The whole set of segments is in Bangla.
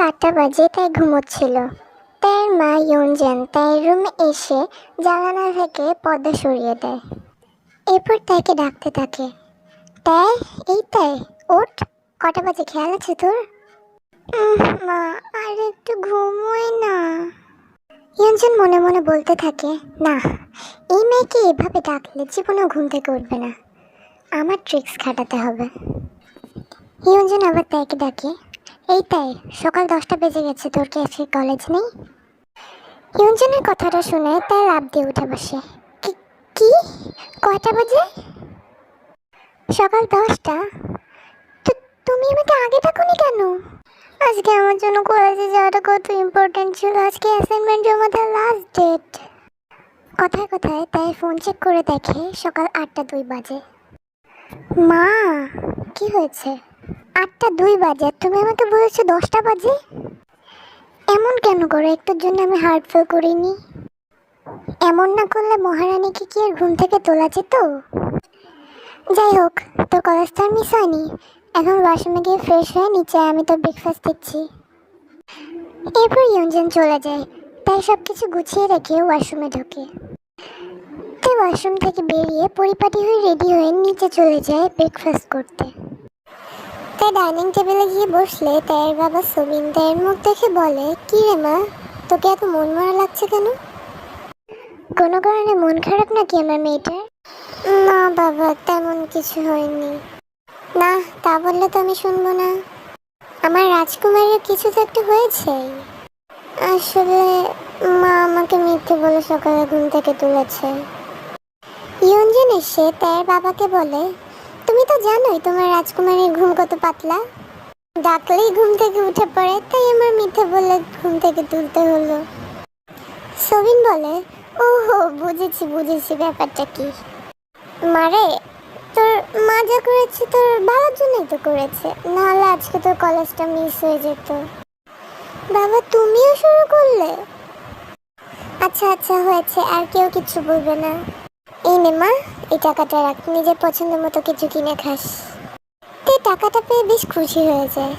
8টা বাজে, তাই ঘুমোচ্ছিল। তার মা ইয়ঞ্জন তার রুমে এসে জানালা থেকে পর্দা সরিয়ে দেয়। এরপর তাকে ডাকতে থাকে, তাই এই তাই ওঠ, কটা বাজে খেয়াল আছে তোর? মা, আর একটু ঘুমোই না। ইয়ঞ্জন মনে মনে বলতে থাকে, না, এই মেয়েকে এভাবে ডাকলে জীবনেও ঘুম থেকে উঠবে না, আমার ট্রিক্স খাটাতে হবে। ইয়ঞ্জন আবার তাইকে ডাকে, এই তাই, সকাল 10টা বেজে গেছে, তোর কি আজকে কলেজ নেই? ইয়ঞ্জনের কথাটা শুনে তাই লাফ দিয়ে উঠে বসে। কি? কয়টা বাজে? সকাল 10টা? তো তুমি আমাকে আগে ডাকোনি কেন? আজকে আমার জন্য কলেজে যাওয়াটা কত ইম্পর্টেন্ট ছিল, আজকে অ্যাসাইনমেন্ট জমা দেওয়ার লাস্ট ডেট। কথায় কথায় তাই ফোন চেক করে দেখে সকাল 8টা 2 বাজে। মা, কি হয়েছে? 8টা 2 বাজে, তুমি আমাকে বলেছো 10টা বাজে। এমন কেন করো? একটুর জন্য আমি হার্ট ফিল করিনি। এমন না করলে মহারানীকে কি আর ঘুম থেকে তোলা যেত? যাই হোক, তোর কলেজ তো আর মিস হয়নি। এখন ওয়াশরুমে গিয়ে ফ্রেশ হয়ে নিচে আমি তোর ব্রেকফাস্ট দিচ্ছি। এরপর ইয়ঞ্জন চলে যায়। তাই সব কিছু গুছিয়ে রেখে ওয়াশরুমে ঢোকে। তাই ওয়াশরুম থেকে বেরিয়ে পরিপাটি হয়ে রেডি হয়ে নিচে চলে যায় ব্রেকফাস্ট করতে। তাই ডাইনিং টেবিলে গিয়ে বসলে তাইয়ের বাবা সুবিন তাইয়ের মুখ দেখে বলে, কি রে মা, তোকে এত মন মরা লাগছে কেন? কোনো কারণে মন খারাপ নাকি আমার মেয়েটার? না বাবা, তেমন কিছু হয়নি। না, তা বললে তো আমি শুনবো না। আমার রাজকুমারের কিছু তো একটা হয়েছে। আসলে মা আমাকে মিথ্যে বলে সকালে ঘুম থেকে তুলেছে। ইয়ঞ্জন এসে তার বাবাকে বলে, তুমি তো জানোই তোমার রাজকুমারের ঘুম কত পাতলা, ডাকলেই ঘুম থেকে উঠে পড়ে, তাই আমার মিথ্যে বলে ঘুম থেকে তুলতে হলো। সবিন বলে, ওহো, বুঝেছি বুঝেছি, ব্যাপারটা কি। মারে, তোর মা যা করেছে তোর ভালোর জন্যই তো করেছে, নাহলে আজকে তোর কলেজটা মিস হয়ে যেত। বাবা, তুমিও শুরু করলে? আচ্ছা আচ্ছা, হয়েছে, আর কেউ কিছু বলবে না। এই নে মা, এই টাকাটা রাখ, নিজের পছন্দ মতো কিছু কিনে খাস। তে টাকাটা পেয়ে বেশ খুশি হয়ে যায়।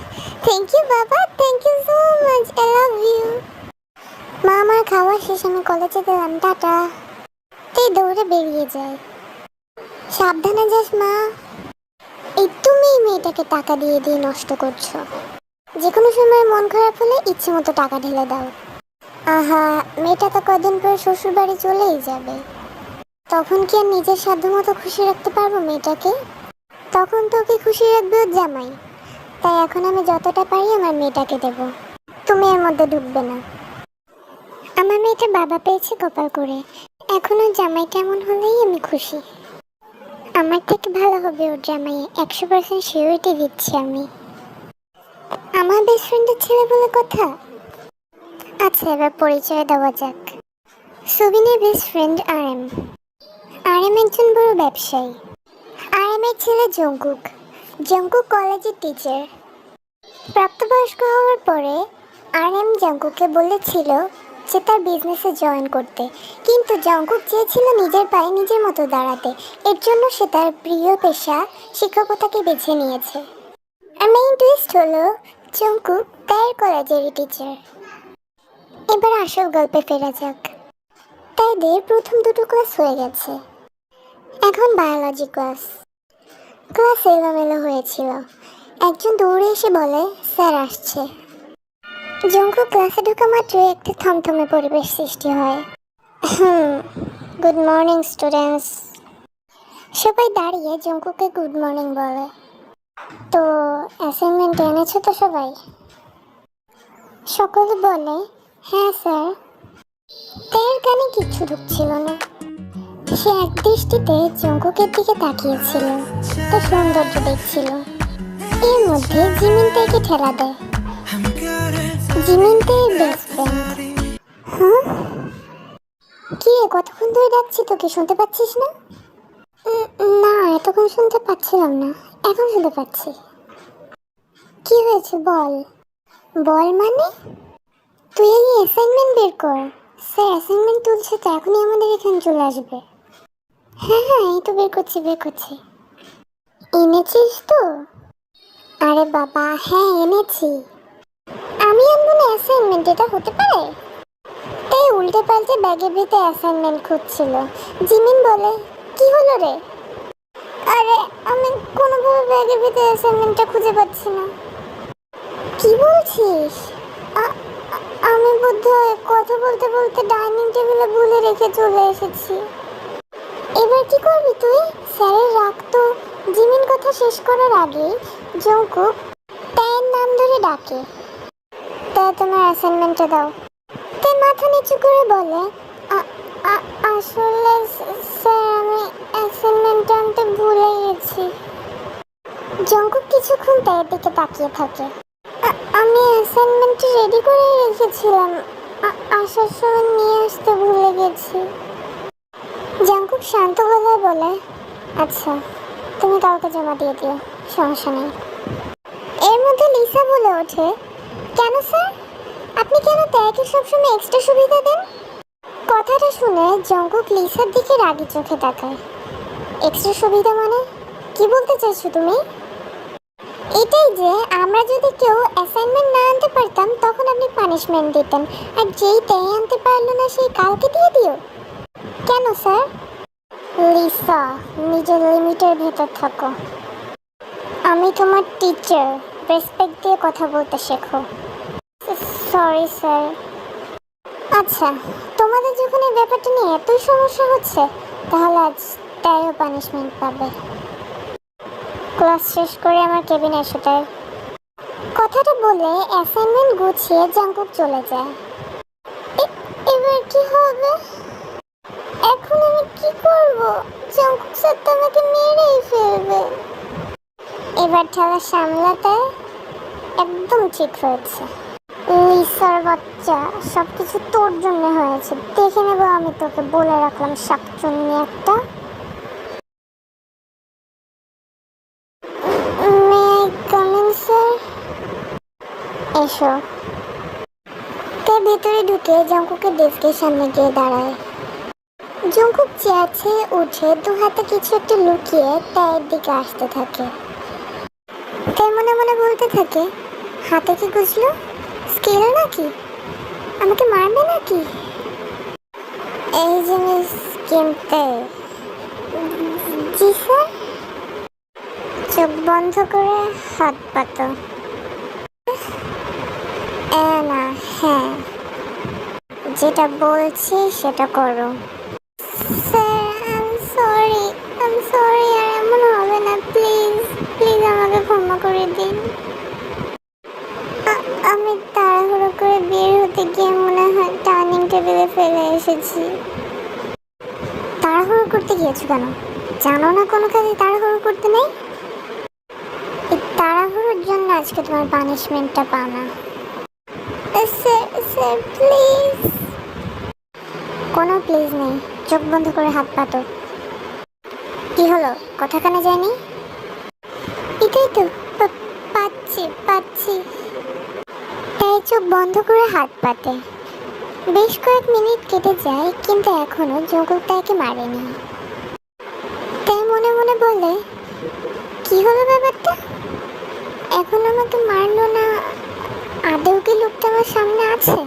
থ্যাংক ইউ বাবা, thank you so much, I love you. মা, আমার খাওয়া শেষ, আমি কলেজে গেলাম, টাটা। তে দৌড়ে বেরিয়ে যায়। সাবধানে যাস মা। এই তুমি এই মেয়েটাকে টাকা দিয়ে দিয়ে নষ্ট করছো। যে কোনো সময় মন খারাপ হলে ইচ্ছে মতো টাকা ঢেলে দাও। আহা, মেয়েটা তো কদিন পর শ্বশুর বাড়ি চলেই যাবে, তখন কি আর নিজের সাধ্য মতো খুশি রাখতে পারবো মেয়েটাকে? তখন তো ওকে খুশি রাখবে ওর জামাই। তাই এখন আমি যতটা পারি আমার মেয়েটাকে দেব, তুমি এর মধ্যে ঢুকবে না। আমার মেয়েটা বাবা পেয়েছে কপাল করে, এখন ওর জামাই কেমন হলেই আমি খুশি। আমার থেকে ভালো হবে ওর জামাই, 100% সিউরিটি দিচ্ছি আমি। আমার বেস্ট ফ্রেন্ডের ছেলে বলে কথা। আচ্ছা, এবার পরিচয় দেওয়া যাক। সুবিনের বেস্ট ফ্রেন্ড আরএম। আরএম একজন বড় ব্যবসায়ী। আরএম এর ছেলে জঙ্কুক। জঙ্কুক কলেজের টিচার। প্রাপ্তবয়স্ক হওয়ার পরে আরএম জঙ্কুককে বলেছিল যে তার বিজনেসে জয়েন করতে, কিন্তু জঙ্কুক চেয়েছিল নিজের পায়ে নিজের মতো দাঁড়াতে। এর জন্য সে তার প্রিয় পেশা শিক্ষকতাকে বেছে নিয়েছে। আর মেইন টুইস্ট হলো জঙ্কুক তার কলেজেরই টিচার। এবার আসল গল্পে ফেরা যাক। তাইদের প্রথম দুটো ক্লাস হয়ে গেছে, এখন বায়োলজি ক্লাস। ক্লাস এলোমেলো হয়েছিল। একজন দৌড়ে এসে বলে, স্যার আসছে। জঙ্কুক ক্লাসে ঢোকা মাত্রই একটা থমথমে পরিবেশ সৃষ্টি হয়। Good morning students. সবাই দাঁড়িয়ে জঙ্কুককে গুড মর্নিং বলে। তো অ্যাসাইনমেন্ট এনেছো তো সবাই? সকলে বলে, হ্যাঁ স্যার। তার কানে কিচ্ছু ঢুকছিল না। সে এক দৃষ্টিতে জঙ্কুকের দিকে তাকিয়েছিল, তার সৌন্দর্য দেখছিল। এর মধ্যে জিমিন তাকে ঠেলা দেয়। জিমিন তার বেস্ট ফ্রেন্ড। হ্যাঁ, কি রে, কতক্ষণ ধরে ডাকছি, তোকে শুনতে পাচ্ছিস না? না, এতক্ষণ শুনতে পাচ্ছিলাম না, এখন শুনতে পাচ্ছি। কি হয়েছে বল। বল মানে? তুই আগে অ্যাসাইনমেন্ট বের কর। স্যার অ্যাসাইনমেন্ট তুলছে তো এখনই আমাদের এখানে চলে আসবে। হ্যাঁ হ্যাঁ, এই তো বের করছি বের করছি। এনেছিস তো? আরে বাবা, হ্যাঁ এনেছি। আমি আনবো না অ্যাসাইনমেন্ট, এটা হতে পারে? তাই উল্টে পাল্টে ব্যাগের ভিতরে অ্যাসাইনমেন্ট খুঁজছিল। জিমিন বলে, কি হলো রে? আরে আমি কোনোভাবে ব্যাগের ভিতরে অ্যাসাইনমেন্টটা খুঁজে পাচ্ছি না। কি বলছিস? আ- আমি বোধহয় কথা বলতে বলতে ডাইনিং টেবিলে ভুলে রেখে চলে এসেছি। এবার কি করবি তুই? স্যারের রাগ তো। জিমিন কথা শেষ করার আগেই জংকুক তার নাম ধরে ডাকে। তা তোমার অ্যাসাইনমেন্টটা দাও। তে মাথা নিচু করে বলে, আসলে স্যার আমি অ্যাসাইনমেন্টটা আনতে ভুলে গেছি। জংকুক কিছুক্ষণ তার দিকে তাকিয়ে থাকে। আমি অ্যাসাইনমেন্টটা রেডি করে রেখেছিলাম, আসার সময় নিয়ে আসতে ভুলে গেছি। জংকুক শান্ত গলায় বলে, আচ্ছা তুমি কাউকে জমা দিয়ে দিও, সমস্যা নেই। এর মধ্যে লিসা বলে ওঠে, কেন স্যার, আপনি কেন তাকে সবসময় এক্সট্রা সুবিধা দেন? কথাটা শুনে জংকুক লিসার দিকে রাগি চোখে তাকায়। এক্সট্রা সুবিধা মানে কি বলতে চাইছো তুমি? এটাই যে আমরা যদি কেউ অ্যাসাইনমেন্ট না আনতে পারতাম তখন আপনি পানিশমেন্ট দিতেন, আর যেই তাই আনতে পারলো না সেই কালকে দিয়ে দিও। কেন স্যার? লিসা, নিজের লিমিটের ভেতর থাকো। আমি তোমার টিচার, রেসপেক্ট দিয়ে কথা বলতে শেখো। Sorry sir. আচ্ছা, তোমাদের যখন এই ব্যাপারটা নিয়ে এতই সমস্যা হচ্ছে তাহলে আজ তাইও পানিশমেন্ট পাবে। ক্লাস শেষ করে আমার কেবিনে এসো তাই। কথাটা বলে অ্যাসাইনমেন্ট গুছিয়ে জংকুক চলে যায়। এবার কি হবে? এখন আমি কি করব? জংকুক স্যার তো আমাকে মেরেই ফেলবে। এবার ঠেলা সামলাতে একদম ঠিক হয়েছে। লিসার বাচ্চা, সবকিছু তোর জন্য হয়েছে, দেখে নেবো আমি তোকে, বলে রাখলাম শাকচুন্নি একটা। May I come in sir? এসো। তে ভেতরে ঢুকে জংকুকের ডেস্কের সামনে গিয়ে দাঁড়ায়। জংকুক চেয়ার ছেড়ে উঠে দু হাতে কিছু একটা লুকিয়ে তার দিকে আসতে থাকে। তাই মনে মনে বলতে থাকে, হাতে কি গুছলো? স্কেল নাকি? আমাকে মারবে নাকি? এই জিনিস কিনতে? জি স্যার। চোখ বন্ধ করে হাত পাতো। না, হ্যাঁ, যেটা বলছি সেটা করো। স্যার আই এম সরি, আর এমন হবে না, প্লিজ প্লিজ আমাকে ক্ষমা করে দিন। আমি তাড়াহুড়ো করে বের হতে গিয়ে মনে হয় ডাইনিং টেবিলে ফেলে এসেছি। তাড়াহুড়ো করতে গিয়েছো কেন? জানো না কোনো কাজে তাড়াহুড়ো করতে নেই? এই তাড়াহুড়োর জন্য আজকে তোমার পানিশমেন্টটা পাও না। Sir sir please. কোনো প্লিজ নেই, চোখ বন্ধ করে হাত পাতো। কি হলো, কথা কানে যায়নি? এটাই তো, পাচ্ছি পাচ্ছি। তাই চোখ বন্ধ করে হাত পাতে। বেশ কয়েক মিনিট কেটে যায় কিন্তু এখনো জংকুক তাকে মারেনি। তাই মনে মনে বলে, কি হলো ব্যাপারটা? এখন আমাকে মারলো না, আদৌ কি লোকটা আমার সামনে আছে?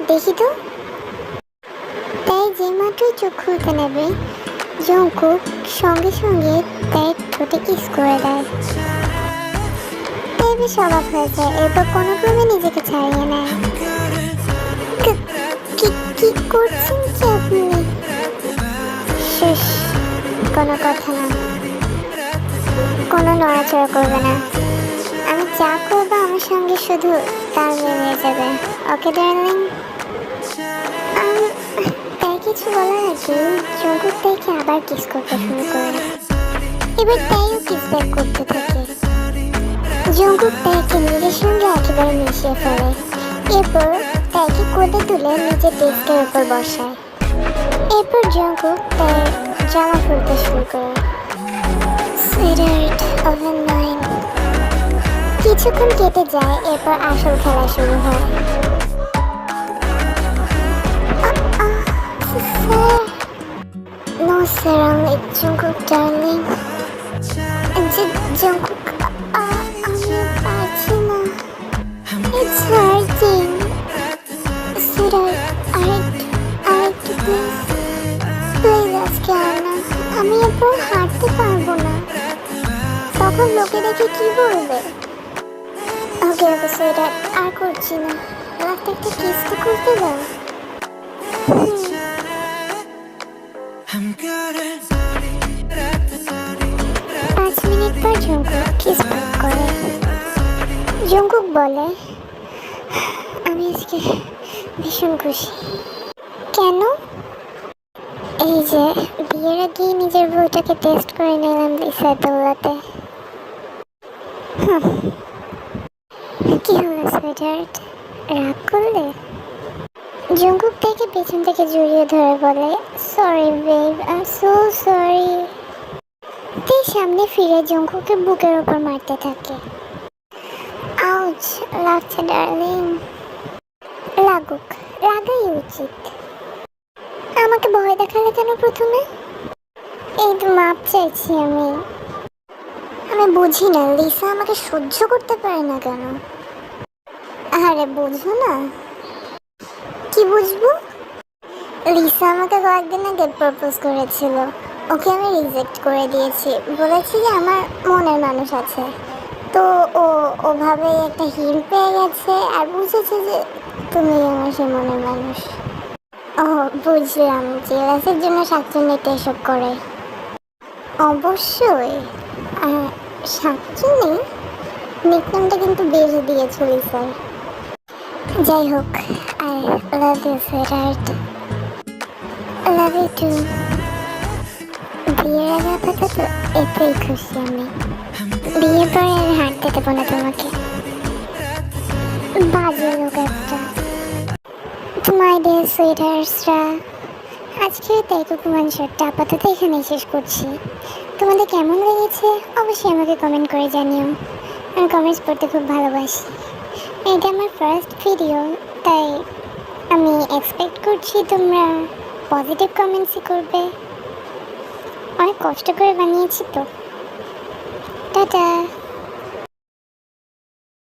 দেখি তো। তাই যে মাত্রই চোখ খুলতে নেবে জংকুক সঙ্গে সঙ্গে তাই ঠোঁটে কিস করে দেয়। তাই বেশ অবাক হয়ে যায়, এরপর কোনো ক্রমে নিজেকে ছাড়িয়ে নেয়। কি করছেন কি আপনি? শেষ, কোনো কথা না, কোনো নড়াচড়া করবে না। আমি যা করবো আমার সঙ্গে শুধু তাল মিলিয়ে যাবে, ওকে ডার্লিং? তাই কিছু বলার আগে জংকুক তাইকে আবার কিস করতে শুরু করে। এবার তাইও কিস ব্যাক করতে থাকে। জংকুক তাইকে নিজের সঙ্গে একেবারে মিশিয়ে ফেলে। এরপর তাইকে কোলে তুলে নিজের ডেস্কের উপর বসায়। এরপর জংকুক তার জামা খুলতে শুরু করে। Sweetheart oven 9। কিছুক্ষণ কেটে যায়, এরপর আসল খেলা শুরু হয়। নো স্যার, আমি জংকুক ডার্লিং। জংকুক, আমি পারছি না। এরপর হাঁটতে পারবো না, তখন লোকে দেখে কি বলবে? ওকে ওকে সুইটহার্ট, আর করছি না, লাস্টে একটা কিস তো করতে দাও। 5 মিনিট পর জঙ্কুক কিস করে। জঙ্কুক বলে, আমি আজকে ভীষণ খুশি। কেন? এই যে বিয়ের আগে নিজের বউটাকে টেস্ট করে নিলাম লিসার দৌলাতে। কি হলো সুইটহার্ট, রাগ করলে? জঙ্কুক থেকে পেছন থেকে জড়িয়ে ধরে বলে, sorry babe, I am so sorry. তে সামনে ফিরে জঙ্কুকের বুকের ওপর মারতে থাকে। আউচ লাগছে ডার্লিং। লাগুক, লাগাই উচিত। আমাকে ভয় দেখালে কেন প্রথমে? এই তো মাপ চাইছি আমি। আমি বুঝি না লিসা আমাকে সহ্য করতে পারে না কেন। আরে বুঝো না। কি বুঝবো? লিসা আমাকে কয়েকদিন আগে প্রপোজ করেছিল, ওকে আমি রিজেক্ট করে দিয়েছি, বলেছি যে আমার মনের মানুষ আছে। তো ও ওভাবে একটা হিল পেয়ে গেছে আর বুঝেছে যে তুমি আমার সে মনের মানুষ। ও বুঝলাম, জেলাসের জন্য শাকচুন্নিটা এসব করে। অবশ্যই। আর শাকচুন্নি নিকনেমটা কিন্তু বেশি দিয়েছ লিসার। যাই হোক, I love you sweetheart. Love you too. বিয়ের আগে আপাতত এতেই খুশি আমি। বিয়ের পরে আর হাঁটতে দেবো না তোমাকে। বাজে লোক একটা। মাই ডিয়ার সুইটহার্টসরা, আজকের তেকুকুমান শটটা আপাতত এখানেই শেষ করছি। তোমাদের কেমন লেগেছে অবশ্যই আমাকে কমেন্ট করে জানিও। আমি কমেন্টস পড়তে খুব ভালোবাসি। এটা আমার ফার্স্ট ভিডিও, তাই আমি এক্সপেক্ট করছি তোমরা পজিটিভ কমেন্টসই করবে। অনেক কষ্ট করে বানিয়েছি তো। টাটা।